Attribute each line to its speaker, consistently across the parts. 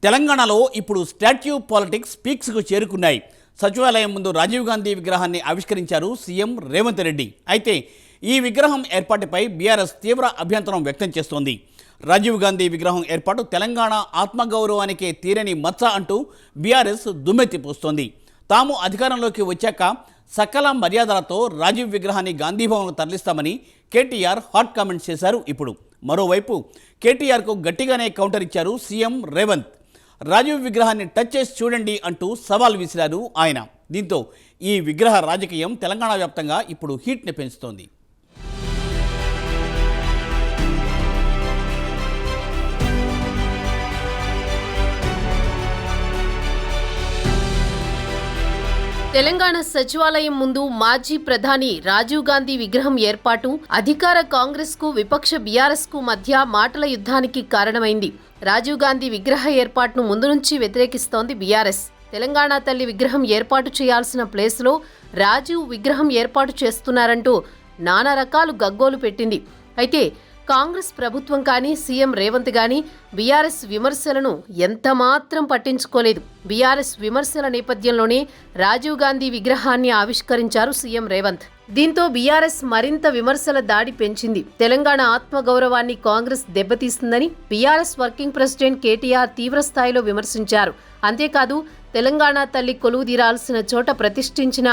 Speaker 1: తెలంగాణలో ఇప్పుడు statue politics పీక్స్కు చేరుకున్నాయి. సచివాలయం ముందు రాజీవ్ గాంధీ విగ్రహాన్ని ఆవిష్కరించారు సీఎం రేవంత్ రెడ్డి. అయితే ఈ విగ్రహం ఏర్పాటుపై బీఆర్ఎస్ తీవ్ర అభ్యంతరం వ్యక్తం చేస్తోంది. రాజీవ్ గాంధీ విగ్రహం ఏర్పాటు తెలంగాణ ఆత్మగౌరవానికే తీరని మచ్చ అంటూ బీఆర్ఎస్ దుమ్మెత్తిపోస్తోంది. తాము అధికారంలోకి వచ్చాక సకల మర్యాదలతో రాజీవ్ విగ్రహాన్ని గాంధీభవన్కు తరలిస్తామని కేటీఆర్ హాట్ కామెంట్స్ చేశారు. ఇప్పుడు మరోవైపు కేటీఆర్కు గట్టిగానే కౌంటర్ ఇచ్చారు సీఎం రేవంత్. రాజీవ్ విగ్రహాన్ని టచ్ చేసి చూడండి అంటూ సవాల్ విసిరారు ఆయన. దీంతో ఈ విగ్రహ రాజకీయం తెలంగాణ వ్యాప్తంగా ఇప్పుడు హీట్ని పెంచుతోంది.
Speaker 2: తెలంగాణ సచివాలయం ముందు మాజీ ప్రధాని రాజీవ్ గాంధీ విగ్రహం ఏర్పాటు అధికార కాంగ్రెస్ కు విపక్ష బీఆర్ఎస్ కు మధ్య మాటల యుద్ధానికి కారణమైంది. రాజీవ్ గాంధీ విగ్రహ ఏర్పాటును ముందు నుంచి వ్యతిరేకిస్తోంది బీఆర్ఎస్. తెలంగాణ తల్లి విగ్రహం ఏర్పాటు చేయాల్సిన ప్లేస్లో రాజీవ్ విగ్రహం ఏర్పాటు చేస్తున్నారంటూ నానా రకాలు గగ్గోలు పెట్టింది. అయితే కాంగ్రెస్ ప్రభుత్వం కానీ సీఎం రేవంత్ కానీ బీఆర్ఎస్ విమర్శలను ఎంతమాత్రం పట్టించుకోలేదు. బీఆర్ఎస్ విమర్శల నేపథ్యంలోనే రాజీవ్ గాంధీ విగ్రహాన్ని ఆవిష్కరించారు సీఎం రేవంత్. దీంతో బీఆర్ఎస్ మరింత విమర్శల దాడి పెంచింది. తెలంగాణ ఆత్మగౌరవాన్ని కాంగ్రెస్ దెబ్బతీస్తుందని బీఆర్ఎస్ వర్కింగ్ ప్రెసిడెంట్ కేటీఆర్ తీవ్రస్థాయిలో విమర్శించారు. అంతేకాదు తెలంగాణ తల్లి కొలువుదీరాల్సిన చోట ప్రతిష్ఠించిన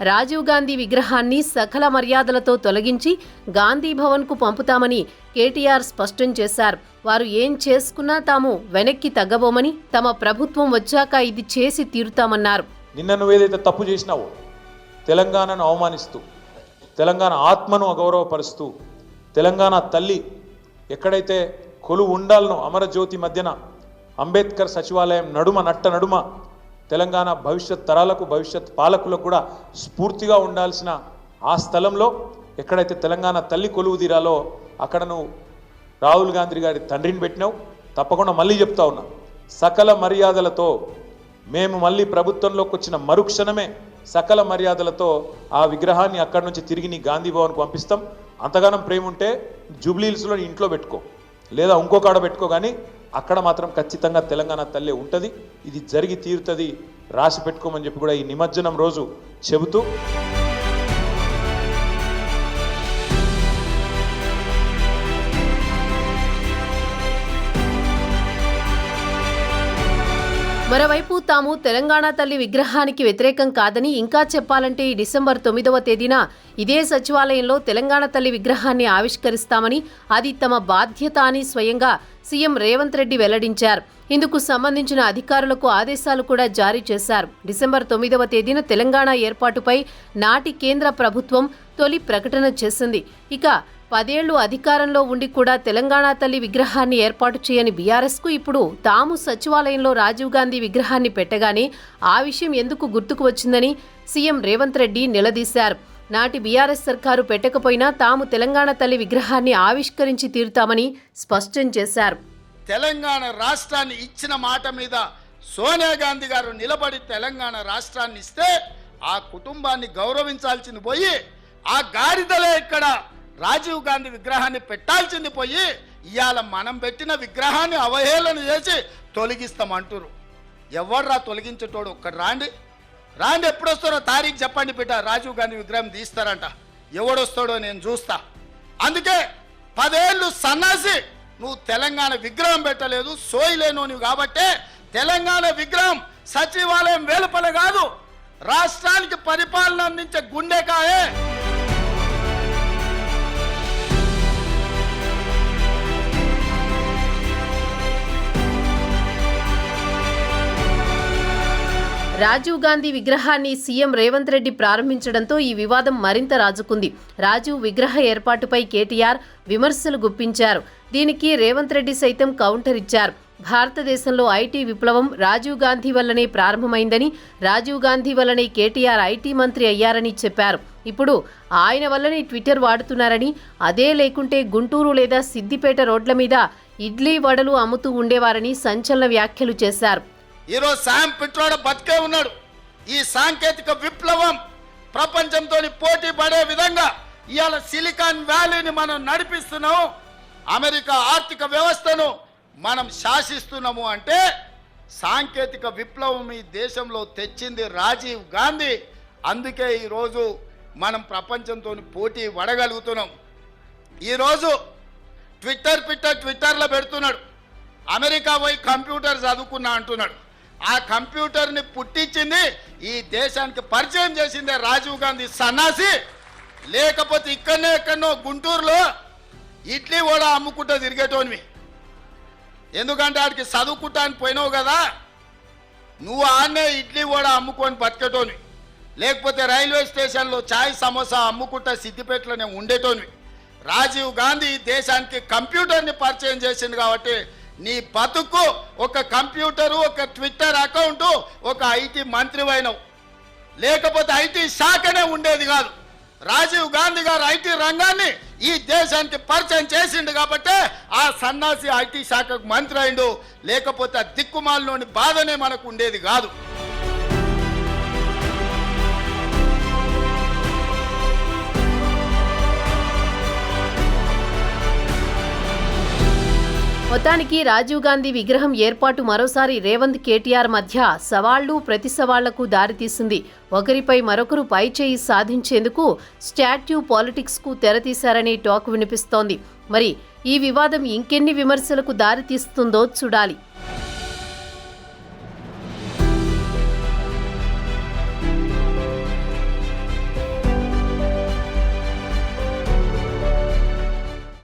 Speaker 2: రాజీవ్ గాంధీ విగ్రహాన్ని సకల మర్యాదలతో తొలగించి గాంధీ భవన్కు పంపుతామని కేటీఆర్ స్పష్టం చేశారు. వారు ఏం చేసుకున్నా తాము వెనక్కి తగ్గబోమని, తమ ప్రభుత్వం వచ్చాక ఇది చేసి తీరుతామన్నారు.
Speaker 3: నిన్న నువ్వేదైతే తప్పు చేసినావో, తెలంగాణను అవమానిస్తూ, తెలంగాణ ఆత్మను అగౌరవపరుస్తూ, తెలంగాణ తల్లి ఎక్కడైతే కొలువు ఉండాలనో అమరజ్యోతి మధ్యన అంబేద్కర్ సచివాలయం నడుమ తెలంగాణ భవిష్యత్ తరాలకు, భవిష్యత్ పాలకులకు కూడా స్ఫూర్తిగా ఉండాల్సిన ఆ స్థలంలో ఎక్కడైతే తెలంగాణ తల్లి కొలువు తీరాలో అక్కడ నువ్వు రాహుల్ గాంధీ గారి తండ్రిని పెట్టినావు. తప్పకుండా మళ్ళీ చెప్తా ఉన్నా, సకల మర్యాదలతో మేము మళ్ళీ ప్రభుత్వంలోకి వచ్చిన మరుక్షణమే సకల మర్యాదలతో ఆ విగ్రహాన్ని అక్కడి నుంచి తిరిగి నీ గాంధీ భవన్కు పంపిస్తాం. అంతగానం ప్రేమ ఉంటే జూబ్లీహిల్స్లో ఇంట్లో పెట్టుకో, లేదా ఇంకో కాడ పెట్టుకో, కానీ అక్కడ మాత్రం ఖచ్చితంగా తెలంగాణ తల్లి ఉంటుంది. ఇది జరిగి తీరుతుంది, రాసి పెట్టుకోమని చెప్పి కూడా ఈ నిమజ్జనం రోజు చెబుతూ
Speaker 2: మరోవైపు తాము తెలంగాణ తల్లి విగ్రహానికి వ్యతిరేకం కాదని, ఇంకా చెప్పాలంటే ఈ డిసెంబర్ 9వ తేదీన ఇదే సచివాలయంలో తెలంగాణ తల్లి విగ్రహాన్ని ఆవిష్కరిస్తామని, అది తమ బాధ్యత అని స్వయంగా సీఎం రేవంత్ రెడ్డి వెల్లడించారు. ఇందుకు సంబంధించిన అధికారులకు ఆదేశాలు కూడా జారీ చేశారు. డిసెంబర్ 9వ తేదీన తెలంగాణ ఏర్పాటుపై నాటి కేంద్ర ప్రభుత్వం తొలి ప్రకటన చేసింది. ఇక 10 ఏళ్లు అధికారంలో ఉండి కూడా తెలంగాణ తల్లి విగ్రహాన్ని ఏర్పాటు చేయని బీఆర్ఎస్కు ఇప్పుడు తాము సచివాలయంలో రాజీవ్ గాంధీ విగ్రహాన్ని పెట్టగానే ఆ విషయం ఎందుకు గుర్తుకు వచ్చిందని సీఎం రేవంత్ రెడ్డి నిలదీశారు. నాటి బీఆర్ఎస్ సర్కారు పెట్టకపోయినా తాము తెలంగాణ తల్లి విగ్రహాన్ని ఆవిష్కరించి తీరుతామని స్పష్టం చేశారు.
Speaker 4: తెలంగాణ రాష్ట్రాన్ని ఇచ్చిన మాట మీద సోనియా గాంధీ గారు నిలబడి తెలంగాణ రాష్ట్రాన్ని ఇస్తే ఆ కుటుంబాన్ని గౌరవించాల్సింది పోయి, ఆ గాడిదలే ఇక్కడ రాజీవ్ గాంధీ విగ్రహాన్ని పెట్టాల్సింది పోయి ఇవాళ మనం పెట్టిన విగ్రహాన్ని అవహేళన చేసి తొలగిస్తామంటారు. ఎవర్రా తొలగించేటోడు? ఒక్కడు రాండి, ఎప్పుడు వస్తారో తారీఖు చెప్పండి బిడ్డ. రాజీవ్ గాంధీ విగ్రహం తీస్తారంట, ఎవడొస్తాడో నేను చూస్తా. అందుకే 10 ఏళ్ళు సన్నాసి, నువ్వు తెలంగాణ విగ్రహం పెట్టలేదు, సోయిలేను నువ్వు. కాబట్టే తెలంగాణ విగ్రహం సచివాలయం వెలుపల కాదు, రాష్ట్రానికి పరిపాలన అందించే గుండెకాయే.
Speaker 2: రాజీవ్ గాంధీ విగ్రహాన్ని సీఎం రేవంత్ రెడ్డి ప్రారంభించడంతో ఈ వివాదం మరింత రాజుకుంది. రాజీవ్ విగ్రహ ఏర్పాటుపై కేటీఆర్ విమర్శలు గుప్పించారు. దీనికి రేవంత్ రెడ్డి సైతం కౌంటర్ ఇచ్చారు. భారతదేశంలో ఐటీ విప్లవం రాజీవ్ గాంధీ వల్లనే ప్రారంభమైందని, రాజీవ్ గాంధీ వల్లనే కేటీఆర్ ఐటీ మంత్రి అయ్యారని చెప్పారు. ఇప్పుడు ఆయన వల్లనే ట్విట్టర్ వాడుతున్నారని, అదే లేకుంటే గుంటూరు లేదా సిద్దిపేట రోడ్ల మీద ఇడ్లీ వడలు అమ్ముతూ ఉండేవారని సంచలన వ్యాఖ్యలు చేశారు.
Speaker 4: ఈరోజు శామ్ పిట్రోడా బతికే ఉన్నాడు. ఈ సాంకేతిక విప్లవం ప్రపంచంతో పోటీ పడే విధంగా ఇవాళ సిలికాన్ వ్యాలీని మనం నడిపిస్తున్నాం. అమెరికా ఆర్థిక వ్యవస్థను మనం శాసిస్తున్నాము అంటే సాంకేతిక విప్లవం ఈ దేశంలో తెచ్చింది రాజీవ్ గాంధీ. అందుకే ఈరోజు మనం ప్రపంచంతో పోటీ పడగలుగుతున్నాం. ఈరోజు ట్విట్టర్లో పెడుతున్నాడు, అమెరికా పోయి కంప్యూటర్ చదువుకున్నా అంటున్నాడు. ఆ కంప్యూటర్ని పుట్టించింది, ఈ దేశానికి పరిచయం చేసిందే రాజీవ్ గాంధీ సన్నాసి. లేకపోతే ఎక్కడనో గుంటూరులో ఇడ్లీ కూడా అమ్ముకుంటూ తిరిగేటోనివి. ఎందుకంటే వాడికి చదువుకుంటానికి పోయినావు కదా, నువ్వు ఆన్నే ఇడ్లీ కూడా అమ్ముకొని బతికేటోనివి. లేకపోతే రైల్వే స్టేషన్లో చాయ్ సమోసా అమ్ముకుంటా సిద్దిపేటలోనే ఉండేటోనివి. రాజీవ్ గాంధీ దేశానికి కంప్యూటర్ని పరిచయం చేసింది కాబట్టి నీ బతుకు ఒక కంప్యూటరు, ఒక ట్విట్టర్ అకౌంటు, ఒక ఐటీ మంత్రివైనవు. లేకపోతే ఐటీ శాఖనే ఉండేది కాదు. రాజీవ్ గాంధీ గారు ఐటీ రంగాన్ని ఈ దేశానికి పరిచయం చేసిండు కాబట్టి ఆ సన్నాసి ఐటీ శాఖకు మంత్రి అయిండు. లేకపోతే ఆ దిక్కుమాలలోని బాధనే మనకు ఉండేది కాదు.
Speaker 2: మొత్తానికి రాజీవ్ గాంధీ విగ్రహం ఏర్పాటు మరోసారి రేవంత్ కేటీఆర్ మధ్య సవాళ్లు ప్రతి సవాళ్లకు దారితీసింది. ఒకరిపై మరొకరు పైచేయి సాధించేందుకు స్టాట్యూ పాలిటిక్స్కు తెరతీశారనే టాక్ వినిపిస్తోంది. మరి ఈ వివాదం ఇంకెన్ని విమర్శలకు దారితీస్తుందో చూడాలి.